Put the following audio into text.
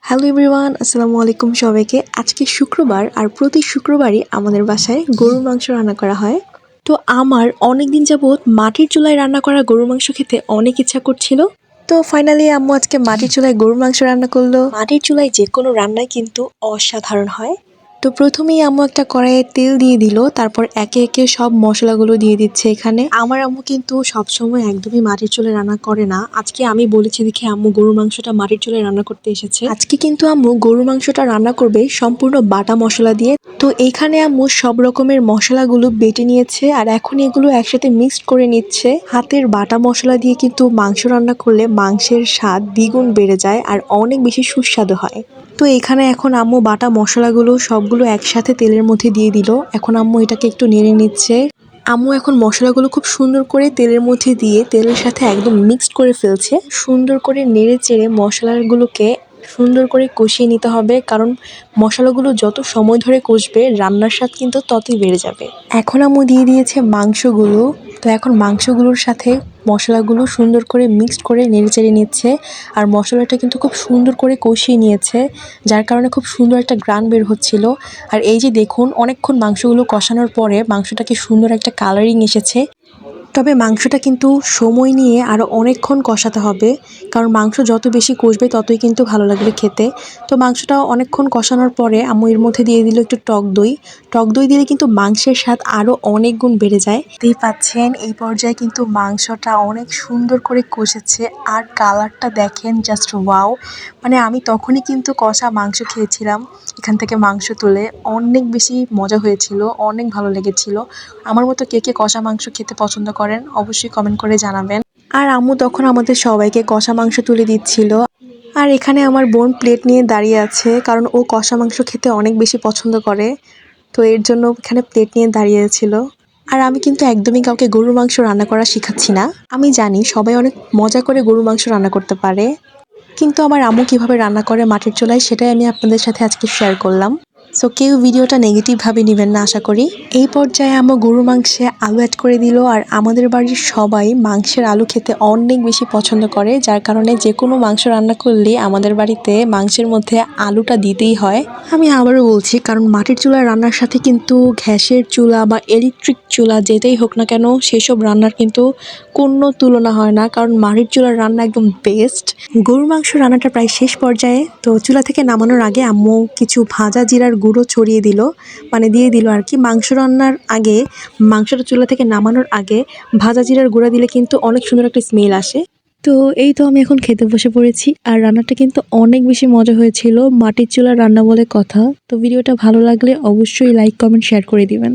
Hello everyone, আসসালামু আলাইকুম সবাইকে। আজকে শুক্রবার আর প্রতি শুক্রবারই আমাদের বাসায় গরুর মাংস রান্না করা হয়। তো আমার অনেক দিন যাবৎ মাটির চুলায় রান্না করা গরুর মাংস খেতে অনেক ইচ্ছা করছিল। তো ফাইনালি আম্মু আজকে মাটির চুলায় গরুর মাংস রান্না করলো। মাটির চুলায় যে কোনো রান্নাই কিন্তু অসাধারণ হয়। তো প্রথমেই আম্মু একটা কড়াইয়ে তেল দিয়ে দিল, তারপর একে একে সব মশলাগুলো দিয়ে দিচ্ছে। এখানে আমার আম্মু কিন্তু সবসময় একদমই মাটির চুলায় রান্না করে না। আজকে আমি বলেছি দেখে আম্মু গরুর মাংসটা মাটির চুলায় রান্না করতে এসেছে। আজকে কিন্তু আম্মু গরুর মাংসটা রান্না করবে সম্পূর্ণ বাটা মশলা দিয়ে। তো এইখানে আম্মু সব রকমের মশলাগুলো বেটে নিয়েছে আর এখন এগুলো একসাথে মিক্সড করে নিচ্ছে। হাতের বাটা মশলা দিয়ে কিন্তু মাংস রান্না করলে মাংসের স্বাদ দ্বিগুণ বেড়ে যায় আর অনেক বেশি সুস্বাদু হয়। তো এখানে এখন আম্মু বাটা মশলাগুলো সবগুলো একসাথে তেলের মধ্যে দিয়ে দিল। এখন আম্মু এটাকে একটু নেড়ে নিচ্ছে। আম্মু এখন মশলাগুলো খুব সুন্দর করে তেলের মধ্যে দিয়ে তেলের সাথে একদম মিক্সড করে ফেলছে। সুন্দর করে নেড়ে চেড়ে মশলাগুলোকে সুন্দর করে কষিয়ে নিতে হবে, কারণ মশলাগুলো যত সময় ধরে কষবে রান্নার স্বাদ কিন্তু ততই বেড়ে যাবে। এখন আম্মু দিয়ে দিয়েছে মাংসগুলো। তো এখন মাংসগুলোর সাথে মশলাগুলো সুন্দর করে মিক্সড করে নেড়েচেড়ে নিচ্ছে আর মশলাটা কিন্তু খুব সুন্দর করে কষিয়ে নিয়েছে, যার কারণে খুব সুন্দর একটা গ্রান বের হচ্ছিল। আর এই যে দেখুন, অনেকক্ষণ মাংসগুলো কষানোর পরে মাংসটাকে সুন্দর একটা কালারিং এসেছে। তবে মাংসটা কিন্তু সময় নিয়ে আরও অনেকক্ষণ কষাতে হবে, কারণ মাংস যত বেশি কষবে ততই কিন্তু ভালো লাগবে খেতে। তো মাংসটা অনেকক্ষণ কষানোর পরে আম্মু এর মধ্যে দিয়ে দিল একটু টক দই। টক দই দিলে কিন্তু মাংসের স্বাদ আরও অনেক গুণ বেড়ে যায়। দেখতেই পাচ্ছেন এই পর্যায়ে কিন্তু মাংসটা অনেক সুন্দর করে কষেছে আর কালারটা দেখেন, জাস্ট ওয়াও। মানে আমি তখনই কিন্তু কষা মাংস খেয়েছিলাম এখান থেকে মাংস তুলে, অনেক বেশি মজা হয়েছিল, অনেক ভালো লেগেছিল। আমার মতো কে কে কষা মাংস খেতে পছন্দ করেন অবশ্যই কমেন্ট করে জানাবেন। আর আম্মু তখন আমাদের সবাইকে কষা মাংস তুলে দিচ্ছিল। আর এখানে আমার বোন প্লেট নিয়ে দাঁড়িয়ে আছে, কারণ ও কষা মাংস খেতে অনেক বেশি পছন্দ করে। তো এর জন্য এখানে প্লেট নিয়ে দাঁড়িয়েছিল। আর আমি কিন্তু একদমই কাউকে গরুর মাংস রান্না করা শেখাচ্ছি না। আমি জানি সবাই অনেক মজা করে গরুর মাংস রান্না করতে পারে, কিন্তু আমার আম্মু কিভাবে রান্না করে মাটির চুলায় সেটাই আমি আপনাদের সাথে আজকে শেয়ার করলাম। সো কেউ ভিডিওটা নেগেটিভভাবে নেবেন না আশা করি। এই পর্যায়ে আম্মু গরুর মাংসে আলু অ্যাড করে দিল। আর আমাদের বাড়ির সবাই মাংসের আলু খেতে অনেক বেশি পছন্দ করে, যার কারণে যে কোনো মাংস রান্না করলে আমাদের বাড়িতে মাংসের মধ্যে আলুটা দিতেই হয়। আমি আবারও বলছি, কারণ মাটির চুলার রান্নার সাথে কিন্তু গ্যাসের চুলা বা ইলেকট্রিক চুলা যেটাই হোক না কেন সেসব রান্নার কিন্তু কোনো তুলনা হয় না, কারণ মাটির চুলার রান্না একদম বেস্ট। গরুর মাংস রান্নাটা প্রায় শেষ পর্যায়ে। তো চুলা থেকে নামানোর আগে আম্মু কিছু ভাজা জিরার গুঁড়ো ছড়িয়ে দিল, মানে দিয়ে দিল আর কি। মাংস রান্নার আগে, মাংসটা চুলা থেকে নামানোর আগে ভাজা জিরার গুঁড়া দিলে কিন্তু অনেক সুন্দর একটা স্মেল আসে। তো এই তো আমি এখন খেতে বসে পড়েছি আর রান্নাটা কিন্তু অনেক বেশি মজা হয়েছিল, মাটির চুলার রান্না বলে কথা। তো ভিডিওটা ভালো লাগলে অবশ্যই লাইক কমেন্ট শেয়ার করে দিবেন।